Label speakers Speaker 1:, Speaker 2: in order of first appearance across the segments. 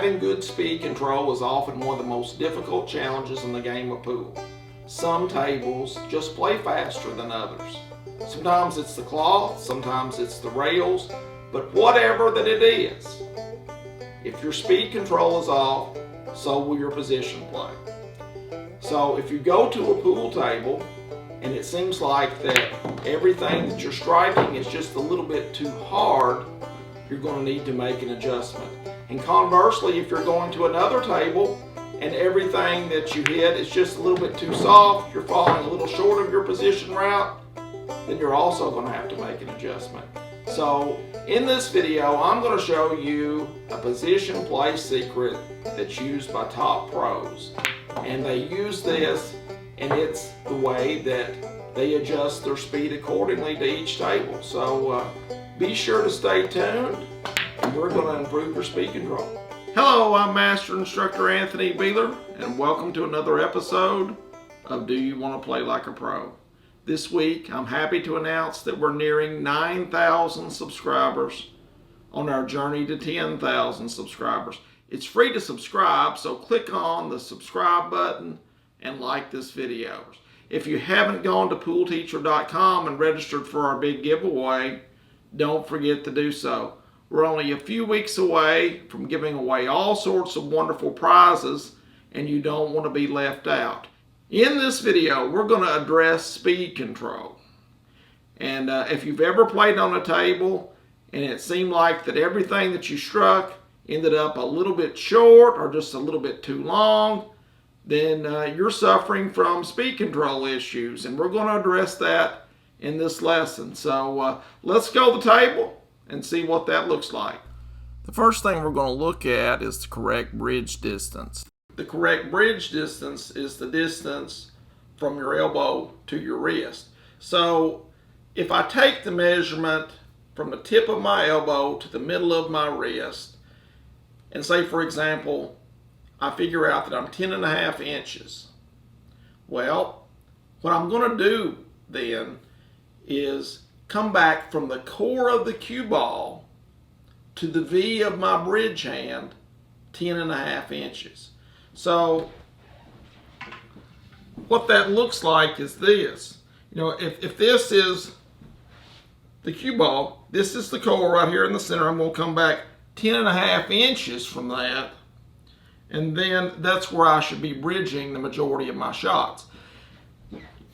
Speaker 1: Having good speed control is often one of the most difficult challenges in the game of pool. Some tables just play faster than others. Sometimes it's the cloth, sometimes it's the rails, but whatever that it is, if your speed control is off, so will your position play. So if you go to a pool table and it seems like that everything that you're striking is just a little bit too hard, you're going to need to make an adjustment. And conversely, if you're going to another table and everything that you hit is just a little bit too soft, you're falling a little short of your position route, then you're also going to have to make an adjustment. So in this video, I'm going to show you a position play secret that's used by top pros. And they use this, and it's the way that they adjust their speed accordingly to each table. So be sure to stay tuned, and we're going to improve your speed control. Hello, I'm Master Instructor Anthony Beeler, and welcome to another episode of Do You Want to Play Like a Pro? This week, I'm happy to announce that we're nearing 9,000 subscribers on our journey to 10,000 subscribers. It's free to subscribe, so click on the subscribe button and like this video. If you haven't gone to poolteacher.com and registered for our big giveaway, don't forget to do so. We're only a few weeks away from giving away all sorts of wonderful prizes, and you don't want to be left out. In this video, we're going to address speed control. And if you've ever played on a table and it seemed like that everything that you struck ended up a little bit short or just a little bit too long, then you're suffering from speed control issues, and we're going to address that in this lesson. So let's go to the table and see what that looks like. The first thing we're going to look at is the correct bridge distance. The correct bridge distance is the distance from your elbow to your wrist. So if I take the measurement from the tip of my elbow to the middle of my wrist, and say, for example, I figure out that I'm 10.5 inches. Well, what I'm going to do then is come back from the core of the cue ball to the V of my bridge hand, 10.5 inches. So what that looks like is this. You know, if this is the cue ball, this is the core right here in the center. I'm going to come back 10.5 inches from that, and then that's where I should be bridging the majority of my shots.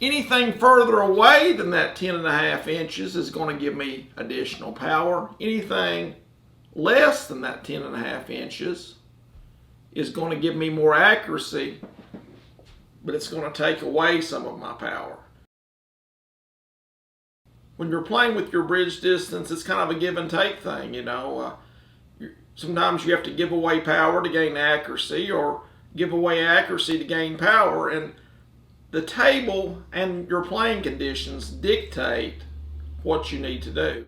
Speaker 1: Anything further away than that 10.5 inches is going to give me additional power. Anything less than that 10.5 inches is going to give me more accuracy, but it's going to take away some of my power. When you're playing with your bridge distance, it's kind of a give and take thing, you know. Sometimes you have to give away power to gain accuracy, or give away accuracy to gain power, and the table and your playing conditions dictate what you need to do.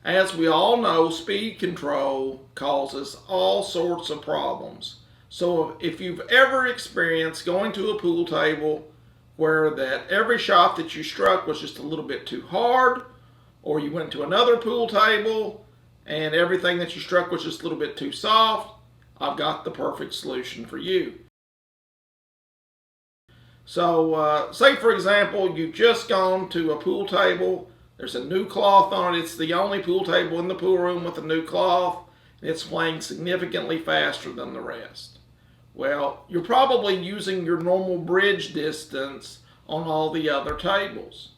Speaker 1: As we all know, speed control causes all sorts of problems. So if you've ever experienced going to a pool table where that every shot that you struck was just a little bit too hard, or you went to another pool table and everything that you struck was just a little bit too soft, I've got the perfect solution for you. So say for example, you've just gone to a pool table, there's a new cloth on it, it's the only pool table in the pool room with a new cloth, and it's playing significantly faster than the rest. Well, you're probably using your normal bridge distance on all the other tables.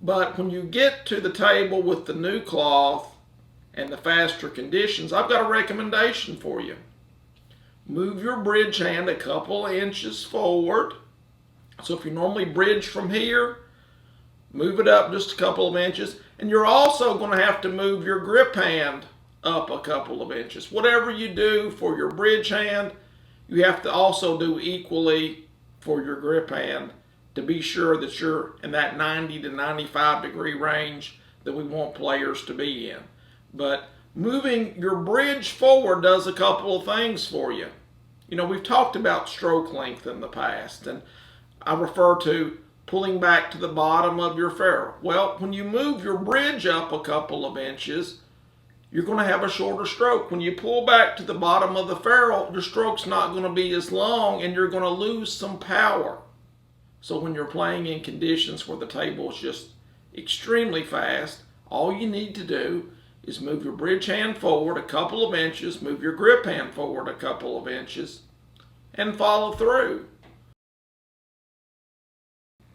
Speaker 1: But when you get to the table with the new cloth and the faster conditions, I've got a recommendation for you. Move your bridge hand a couple of inches forward. So if you normally bridge from here, move it up just a couple of inches. And you're also going to have to move your grip hand up a couple of inches. Whatever you do for your bridge hand, you have to also do equally for your grip hand to be sure that you're in that 90 to 95 degree range that we want players to be in. But moving your bridge forward does a couple of things for you. You know, we've talked about stroke length in the past, and I refer to pulling back to the bottom of your ferrule. Well, when you move your bridge up a couple of inches, you're going to have a shorter stroke. When you pull back to the bottom of the ferrule, your stroke's not going to be as long and you're going to lose some power. So when you're playing in conditions where the table is just extremely fast, all you need to do is move your bridge hand forward a couple of inches, move your grip hand forward a couple of inches, and follow through.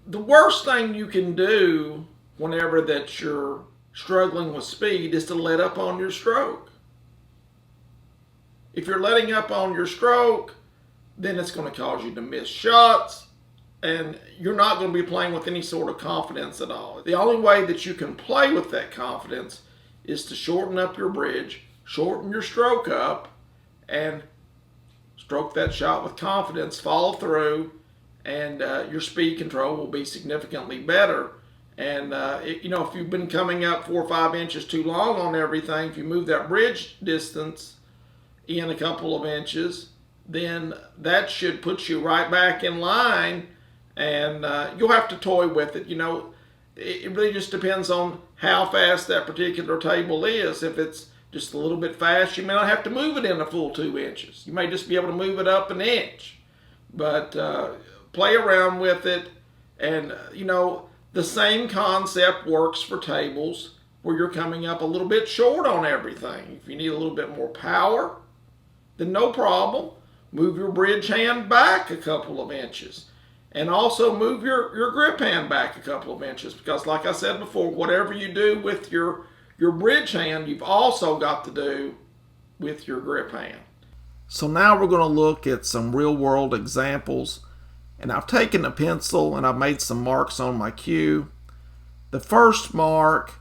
Speaker 1: The worst thing you can do whenever that you're struggling with speed is to let up on your stroke. If you're letting up on your stroke, then it's going to cause you to miss shots, and you're not going to be playing with any sort of confidence at all. The only way that you can play with that confidence is to shorten up your bridge, shorten your stroke up, and stroke that shot with confidence, follow through, and your speed control will be significantly better. And if you've been coming up 4 or 5 inches too long on everything, if you move that bridge distance in a couple of inches, then that should put you right back in line, and you'll have to toy with it. It really just depends on how fast that particular table is. If it's just a little bit fast, you may not have to move it in a full 2 inches. You may just be able to move it up an inch. But play around with it, and the same concept works for tables where you're coming up a little bit short on everything. If you need a little bit more power, then no problem. Move your bridge hand back a couple of inches. And also move your grip hand back a couple of inches, because like I said before, whatever you do with your bridge hand, you've also got to do with your grip hand. So now we're going to look at some real world examples. And I've taken a pencil and I've made some marks on my cue. The first mark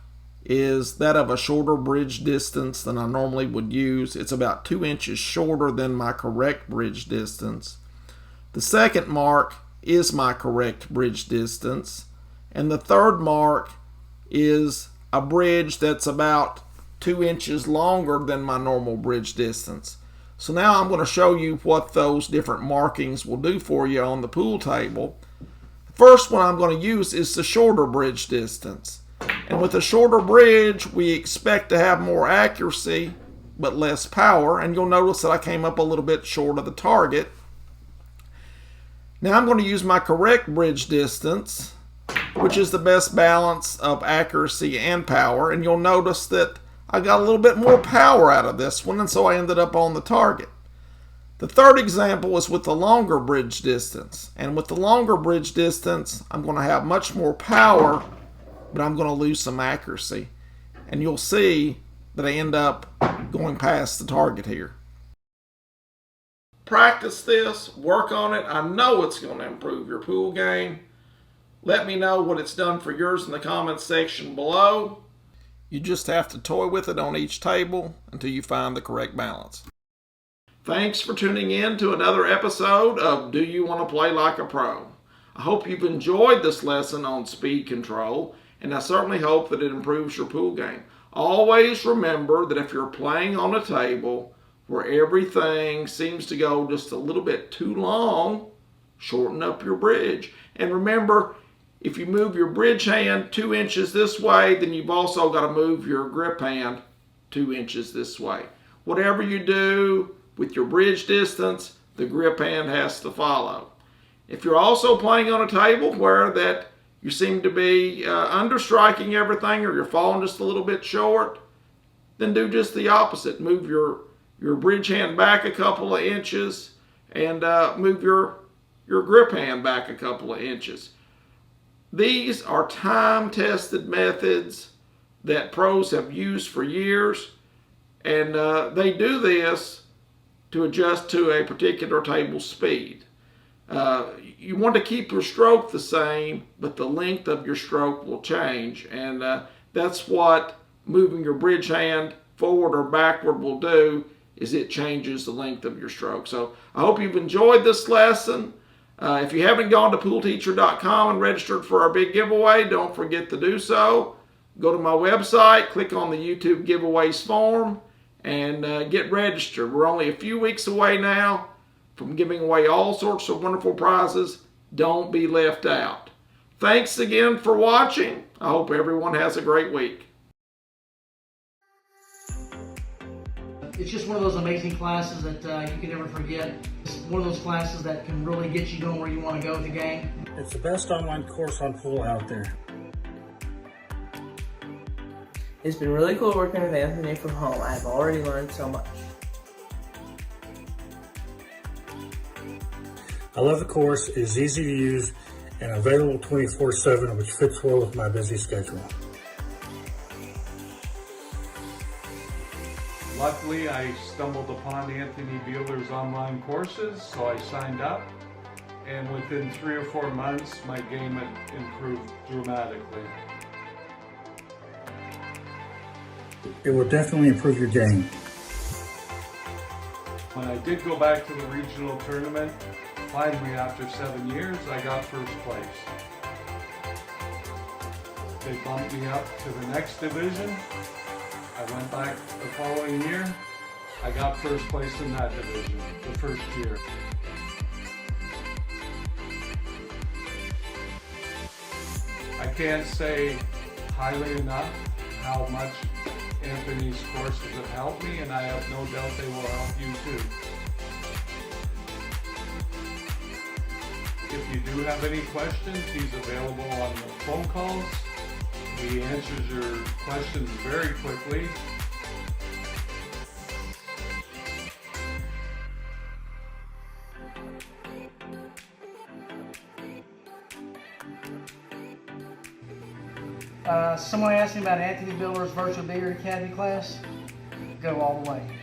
Speaker 1: is that of a shorter bridge distance than I normally would use. It's about 2 inches shorter than my correct bridge distance. The second mark is my correct bridge distance. And the third mark is a bridge that's about 2 inches longer than my normal bridge distance. So now I'm going to show you what those different markings will do for you on the pool table. The first one I'm going to use is the shorter bridge distance. And with a shorter bridge, we expect to have more accuracy, but less power. And you'll notice that I came up a little bit short of the target. Now I'm going to use my correct bridge distance, which is the best balance of accuracy and power. And you'll notice that I got a little bit more power out of this one, and so I ended up on the target. The third example is with the longer bridge distance. And with the longer bridge distance, I'm going to have much more power, but I'm going to lose some accuracy. And you'll see that I end up going past the target here. Practice this, work on it. I know it's going to improve your pool game. Let me know what it's done for yours in the comments section below. You just have to toy with it on each table until you find the correct balance. Thanks for tuning in to another episode of Do You Want to Play Like a Pro? I hope you've enjoyed this lesson on speed control, and I certainly hope that it improves your pool game. Always remember that if you're playing on a table where everything seems to go just a little bit too long, shorten up your bridge. And remember, if you move your bridge hand 2 inches this way, then you've also got to move your grip hand 2 inches this way. Whatever you do with your bridge distance, the grip hand has to follow. If you're also playing on a table where that you seem to be understriking everything, or you're falling just a little bit short, then do just the opposite. Move your bridge hand back a couple of inches, and move your grip hand back a couple of inches. These are time-tested methods that pros have used for years, and they do this to adjust to a particular table speed. You want to keep your stroke the same, but the length of your stroke will change, and that's what moving your bridge hand forward or backward will do, is it changes the length of your stroke. So I hope you've enjoyed this lesson. If you haven't gone to poolteacher.com and registered for our big giveaway, don't forget to do so. Go to my website, click on the YouTube giveaways form, and get registered. We're only a few weeks away now from giving away all sorts of wonderful prizes. Don't be left out. Thanks again for watching. I hope everyone has a great week.
Speaker 2: It's just one of those amazing classes that you can never forget. It's one of those classes that can really get you going where you want to go with the game.
Speaker 3: It's the best online course on pool out there.
Speaker 4: It's been really cool working with Anthony from home. I've already learned so much.
Speaker 3: I love the course. It is easy to use and available 24/7, which fits well with my busy schedule.
Speaker 5: Luckily, I stumbled upon Anthony Beeler's online courses, so I signed up. And within 3 or 4 months, my game had improved dramatically.
Speaker 3: It will definitely improve your game.
Speaker 5: When I did go back to the regional tournament, finally after 7 years, I got first place. They bumped me up to the next division. I went back the following year. I got first place in that division the first year. I can't say highly enough how much Anthony's courses have helped me, and I have no doubt they will help you too. If you do have any questions, he's available on the phone calls. He answers your questions very quickly.
Speaker 2: Someone asked me about Anthony Beeler's Virtual Beer Academy class. Go all the way.